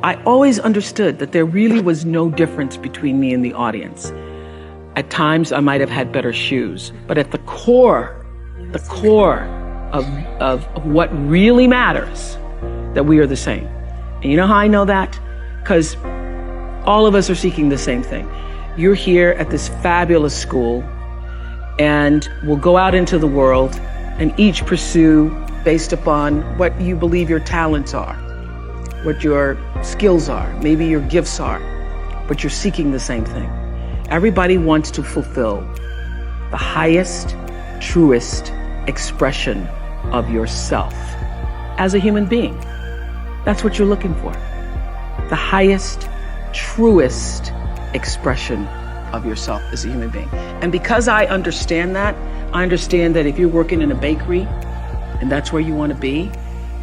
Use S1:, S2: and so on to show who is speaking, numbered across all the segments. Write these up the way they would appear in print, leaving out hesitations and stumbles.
S1: I always understood that there really was no difference between me and the audience. At times, I might have had better shoes, but at the core of what really matters, that we are the same. And you know how I know that? Because all of us are seeking the same thing. You're here at this fabulous school, and we'll go out into the world and each pursue based upon what you believe your talents are, what your skills are, maybe your gifts are, but you're seeking the same thing. Everybody wants to fulfill the highest, truest expression of yourself as a human being. That's what you're looking for. The highest, truest expression of yourself as a human being. And because I understand that if you're working in a bakery and that's where you want to be,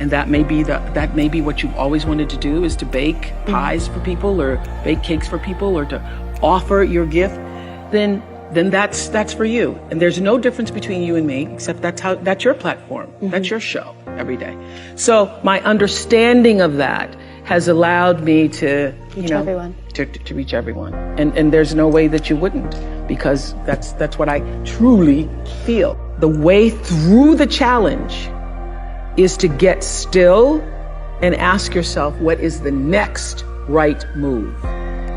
S1: and that may be what you've always wanted to do, is to bake pies for people or bake cakes for people or to offer your gift, then that's for you. And there's no difference between you and me, except that's your platform. That's your show every day. So my understanding of that has allowed me to reach everyone. To reach everyone. And there's no way that you wouldn't, because that's what I truly feel. The way through the challenge is to get still and ask yourself, what is the next right move?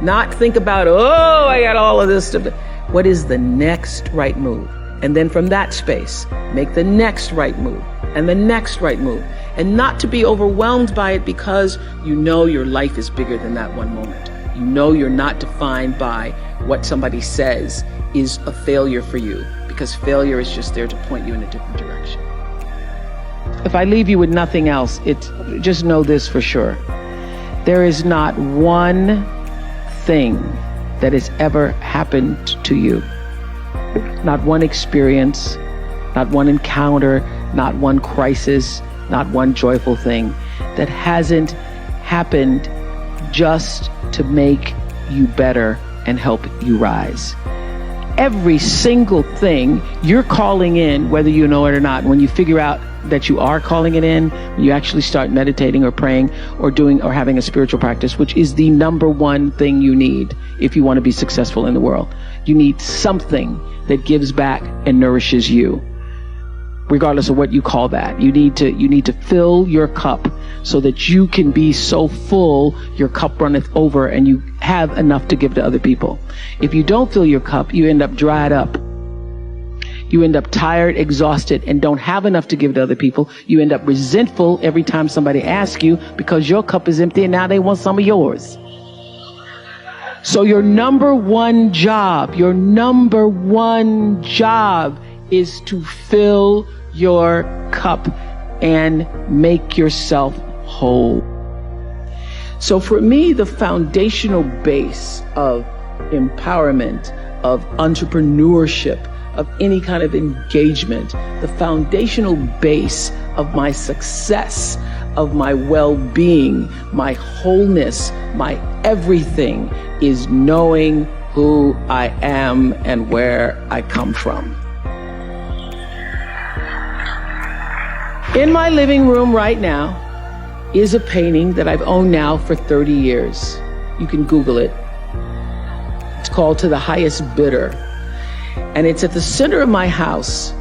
S1: Not think about, oh, I got all of this stuff. What is the next right move? And then from that space, make the next right move and the next right move. And not to be overwhelmed by it, because you know your life is bigger than that one moment. You know you're not defined by what somebody says is a failure for you, because failure is just there to point you in a different direction. If I leave you with nothing else, just know this for sure. There is not one thing that has ever happened to you, not one experience, not one encounter, not one crisis, not one joyful thing that hasn't happened just to make you better and help you rise. Every single thing you're calling in, whether you know it or not, when you figure out that you are calling it in, when you actually start meditating or praying or doing or having a spiritual practice, which is the number one thing you need if you want to be successful in the world. You need something that gives back and nourishes you, regardless of what you call that. You need to fill your cup so that you can be so full your cup runneth over and you have enough to give to other people. If you don't fill your cup, you end up dried up. You end up tired, exhausted, and don't have enough to give to other people. You end up resentful every time somebody asks you, because your cup is empty and now they want some of yours. So your number one job is to fill your cup and make yourself whole. So for me, the foundational base of empowerment, of entrepreneurship, of any kind of engagement, the foundational base of my success, of my well-being, my wholeness, my everything, is knowing who I am and where I come from. In my living room right now is a painting that I've owned now for 30 years. You can Google it. It's called To the Highest Bidder. And it's at the center of my house.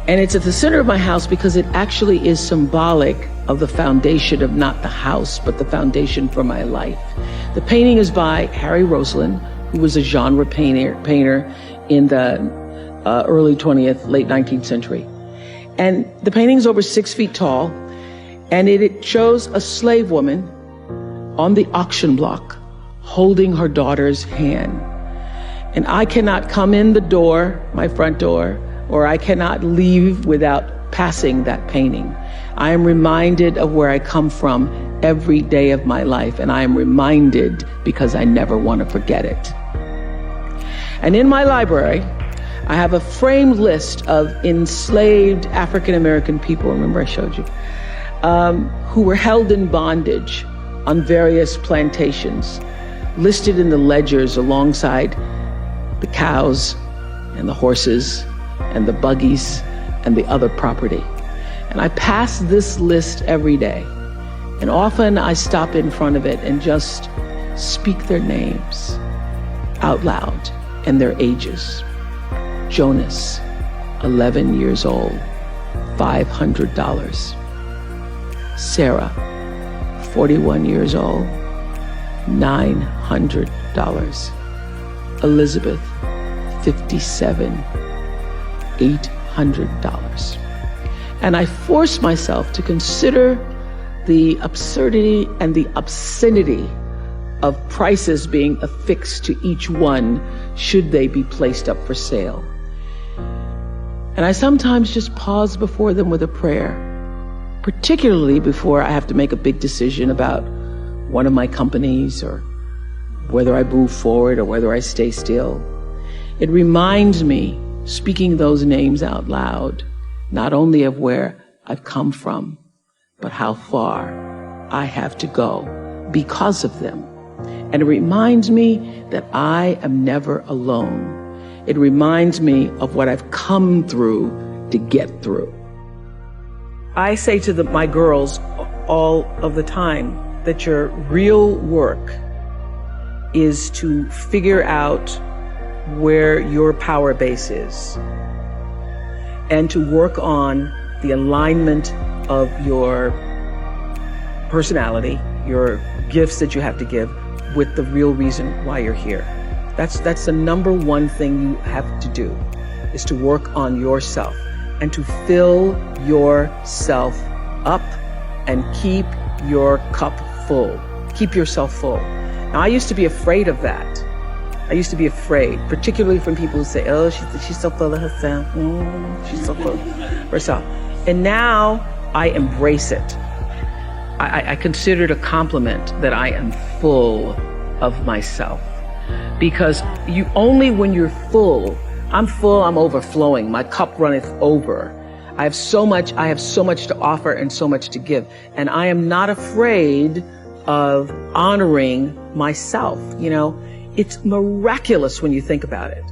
S1: And it's at the center of my house because it actually is symbolic of the foundation of not the house, but the foundation for my life. The painting is by Harry Roseland, who was a genre painter in the early 20th, late 19th century. And the painting is over 6 feet tall, and it shows a slave woman on the auction block holding her daughter's hand. And I cannot come in the door, my front door, or I cannot leave without passing that painting. I am reminded of where I come from every day of my life, and I am reminded because I never want to forget it. And in my library, I have a framed list of enslaved African-American people, remember I showed you, who were held in bondage on various plantations, listed in the ledgers alongside the cows and the horses and the buggies and the other property. And I pass this list every day. And often I stop in front of it and just speak their names out loud and their ages. Jonas, 11 years old, $500. Sarah, 41 years old, $900. Elizabeth, 57, $800. And I force myself to consider the absurdity and the obscenity of prices being affixed to each one should they be placed up for sale. And I sometimes just pause before them with a prayer, particularly before I have to make a big decision about one of my companies or whether I move forward or whether I stay still. It reminds me, speaking those names out loud, not only of where I've come from, but how far I have to go because of them. And it reminds me that I am never alone. It reminds me of what I've come through to get through. I say to my girls all of the time that your real work is to figure out where your power base is and to work on the alignment of your personality, your gifts that you have to give, with the real reason why you're here. That's the number one thing you have to do, is to work on yourself and to fill yourself up and keep your cup full. Keep yourself full. Now, I used to be afraid of that. I used to be afraid, particularly from people who say, oh, she's so full of herself. She's so full of herself. And now I embrace it. I consider it a compliment that I am full of myself. Because only when you're full, I'm overflowing, my cup runneth over. I have so much to offer and so much to give. And I am not afraid of honoring myself. You know, it's miraculous when you think about it.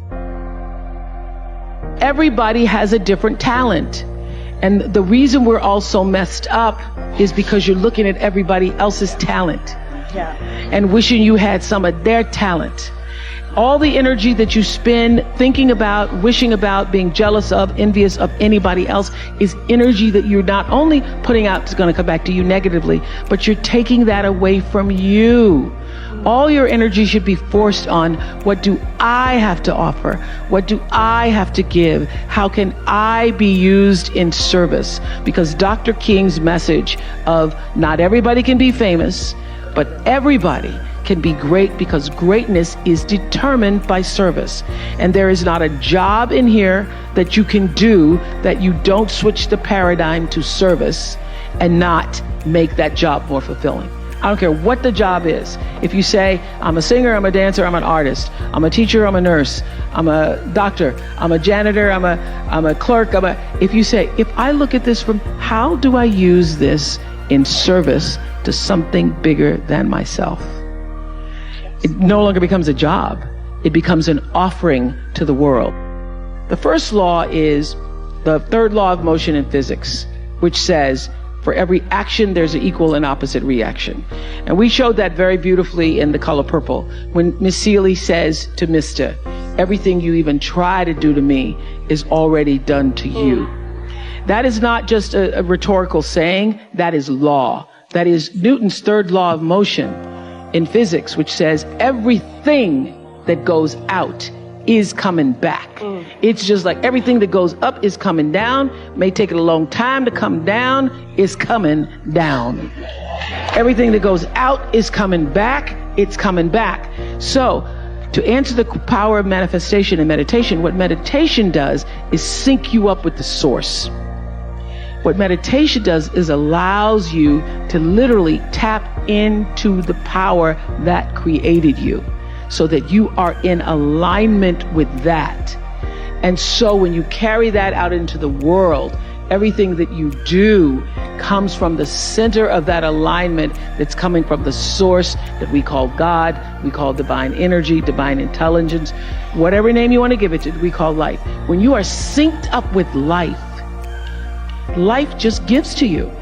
S1: Everybody has a different talent. And the reason we're all so messed up is because you're looking at everybody else's talent and wishing you had some of their talent. All the energy that you spend thinking about, wishing about, being jealous of, envious of anybody else is energy that you're not only putting out is going to come back to you negatively, but you're taking that away from you. All your energy should be forced on, what do I have to offer? What do I have to give? How can I be used in service? Because Dr. King's message of not everybody can be famous, but everybody can be great, because greatness is determined by service. And there is not a job in here that you can do that you don't switch the paradigm to service and not make that job more fulfilling. I don't care what the job is. If you say, I'm a singer, I'm a dancer, I'm an artist, I'm a teacher, I'm a nurse, I'm a doctor, I'm a janitor, I'm a clerk, if you say, if I look at this from, how do I use this in service to something bigger than myself? It no longer becomes a job. It becomes an offering to the world. The first law is the third law of motion in physics, which says, for every action, there's an equal and opposite reaction. And we showed that very beautifully in The Color Purple, when Miss Seeley says to Mr., everything you even try to do to me is already done to you. That is not just a rhetorical saying, that is law. That is Newton's third law of motion in physics, which says everything that goes out is coming back. It's just like everything that goes up is coming down. May take it a long time to come down, is coming down. Everything that goes out is coming back, it's coming back. So, to answer the power of manifestation and meditation, what meditation does is sync you up with the source. What meditation does is allows you to literally tap into the power that created you, so that you are in alignment with that. And so when you carry that out into the world, everything that you do comes from the center of that alignment that's coming from the source that we call God, we call divine energy, divine intelligence, whatever name you want to give it to, we call life. When you are synced up with life, life just gives to you.